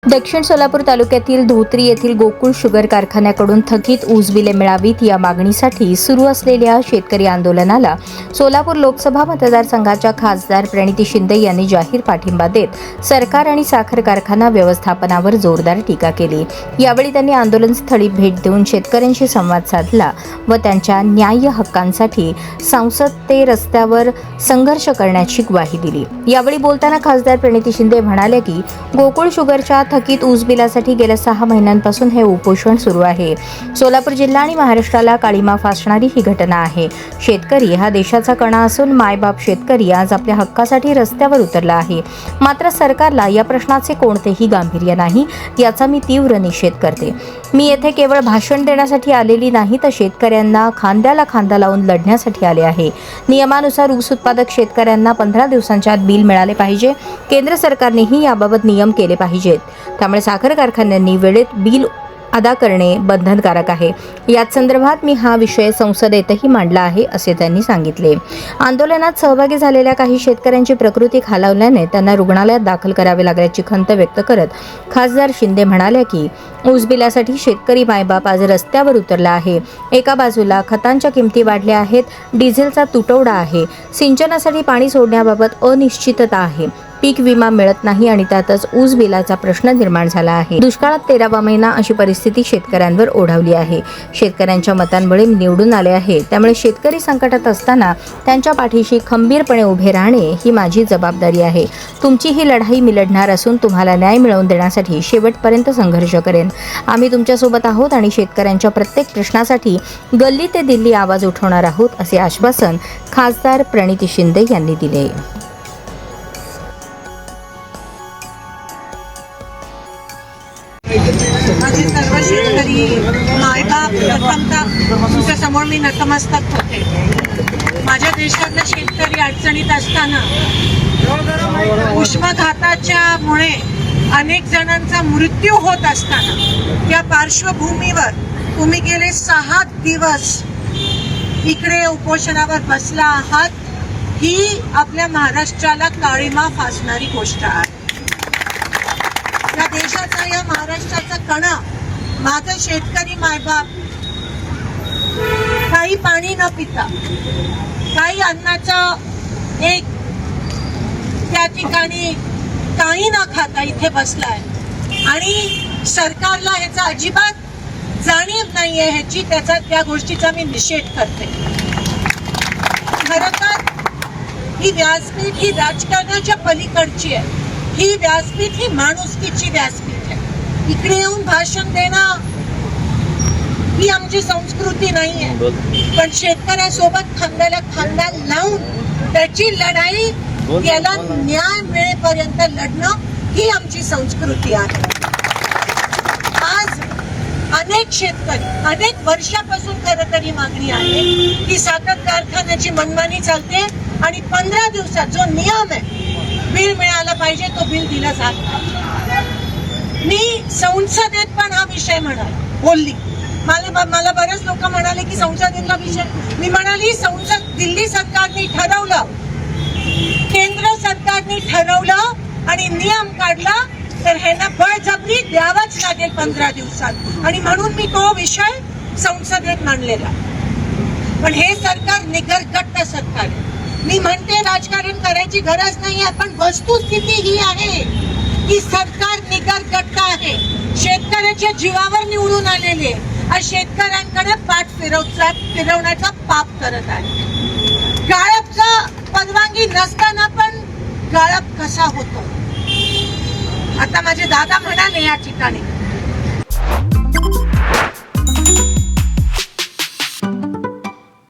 दक्षिण सोलापूर तालुक्यातील धोत्री येथील गोकुळ शुगर कारखान्याकडून थकीत ऊस बिले मिळावीत या मागणीसाठी सुरू असलेल्या शेतकरी आंदोलनाला सोलापूर लोकसभा मतदारसंघाच्या खासदार प्रणिती शिंदे यांनी जाहीर पाठिंबा देत सरकार आणि साखर कारखाना व्यवस्थापनावर जोरदार टीका केली। यावेळी त्यांनी आंदोलनस्थळी भेट देऊन शेतकऱ्यांशी संवाद साधला व त्यांच्या न्याय्य हक्कांसाठी संसद ते रस्त्यावर संघर्ष करण्याची ग्वाही दिली। यावेळी बोलताना खासदार प्रणिती शिंदे म्हणाले की गोकुळ शुगरच्या थकीत ऊस बिलासाठी गेल्या 6 महिन्यांपासून हे उपोषण सुरू आहे। सोलापूर जिल्हा आणि महाराष्ट्राला काळीमा फासणारी ही घटना आहे। शेतकरी हा देशाचा कणा असून मायबाप शेतकरी आज आपल्या हक्कासाठी रस्त्यावर उतरला आहे। मात्र सरकारला या प्रश्नाचे कोणतेही गांभीर्य नाही, याचा मी तीव्र निषेध करते। मी येथे केवळ भाषण देण्यासाठी आलेली नाही, तर शेतकऱ्यांना खांद्याला खांदा लावून लढण्यासाठी आले आहे। नियमानुसार ऊस उत्पादक शेतकऱ्यांना 15 दिवसांच्या आत बिल मिळाले पाहिजे। केंद्र सरकारनेही याबाबत नियम केले पाहिजेत। त्यामुळे साखर कारखान्यांनी वेळेत बिल अदा करणे बंधनकारक आहे। याच संदर्भात मी हा विषय संसदेतही मांडला आहे, असे त्यांनी सांगितले। आंदोलनात सहभागी झालेल्या काही शेतकऱ्यांची प्रकृती खालावल्याने त्यांना रुग्णालयात दाखल करावे लागल्याची खंत व्यक्त करत खासदार शिंदे म्हणाले की ऊस बिलासाठी शेतकरी मायबाप आज रस्त्यावर उतरला आहे। एका बाजूला खतांच्या किमती वाढल्या आहेत, डिझेलचा तुटवडा आहे, सिंचनासाठी पाणी सोडण्याबाबत अनिश्चितता आहे, पीक विमा मिळत नाही आणि त्यातच ऊस बिलाचा प्रश्न निर्माण झाला आहे। दुष्काळात 13वा महिना अशी परिस्थिती शेतकऱ्यांवर ओढावली आहे। शेतकऱ्यांच्या मतांमुळे निवडून आले आहे, त्यामुळे शेतकरी संकटात असताना त्यांच्या पाठीशी खंबीरपणे उभे राहणे ही माझी जबाबदारी आहे। तुमची ही लढाई मी लढणार असून तुम्हाला न्याय मिळवून देण्यासाठी शेवटपर्यंत संघर्ष करेन। आम्ही तुमच्यासोबत आहोत आणि शेतकऱ्यांच्या प्रत्येक प्रश्नासाठी गल्ली ते दिल्ली आवाज उठवणार आहोत, असे आश्वासन खासदार प्रणिती शिंदे यांनी दिले। माझे सर्व शेतकरी मायबाप प्रथमतः तुमच्या समोर मी नतमस्तक होते। माझ्या देशातले शेतकरी अडचणीत असताना उष्माघाताच्या मुळे अनेक जणांचा मृत्यू होत असताना या पार्श्वभूमीवर तुम्ही गेले 6 दिवस इकडे उपोषणावर बसला आहात, ही आपल्या महाराष्ट्राला काळीमा फासणारी गोष्ट आहे। या देशाचा, या महाराष्ट्राचा कणा माझं शेतकरी मायबाप काही पाणी न पिता, काही अन्नाचा एक त्या ठिकाणी काही न खाता इथे बसलाय आणि सरकारला ह्याचा अजिबात जाणीव नाहीये ह्याची, त्या गोष्टीचा मी निषेध करते। खरं तर ही व्यासपीठ ही राजकारणाच्या पलीकडची आहे। ही व्यासपीठ ही माणुसकीची व्यासपीठ आहे। इकडे येऊन भाषण देणं ही आमची संस्कृती नाही आहे, पण शेतकऱ्यासोबत खांद्याला खांदा लावून त्याची लढाई, याला न्याय मिळेपर्यंत लढणं ही आमची संस्कृती आहे। आज अनेक शेतकरी अनेक वर्षापासून खरं तर ही मागणी आहे की साखर कारखान्याची मनमानी चालते आणि 15 दिवसात जो नियम आहे बिल मिळाला पाहिजे, तो बिल दिला जात नाही। मी संसदेत पण हा विषय बोलली। मला बरेच लोक म्हणाले की संसदेतला विषय, मी म्हणाली संसद दिल्ली सरकारने ठरवलं, केंद्र सरकारने ठरवलं आणि नियम काढला, तर ह्यांना बळजबरी द्यावंच लागेल 15 दिवसात, आणि म्हणून मी तो विषय संसदेत मांडलेला। पण हे सरकार निगरगट्ट सरकार आहे। मी म्हणते राजकारण करायची गरज नाही आहे, पण वस्तुस्थिती ही आहे की सरकार निगरगट्ट आहे। शेतकऱ्याच्या जीवावर निवडून आलेले आज शेतकऱ्यांकडे पाठ फिरवण्याचा पाप करत आहे। गाळपचा परवानगी नसताना पण गाळप कसा होतो, आता माझे दादा म्हणाले या ठिकाणी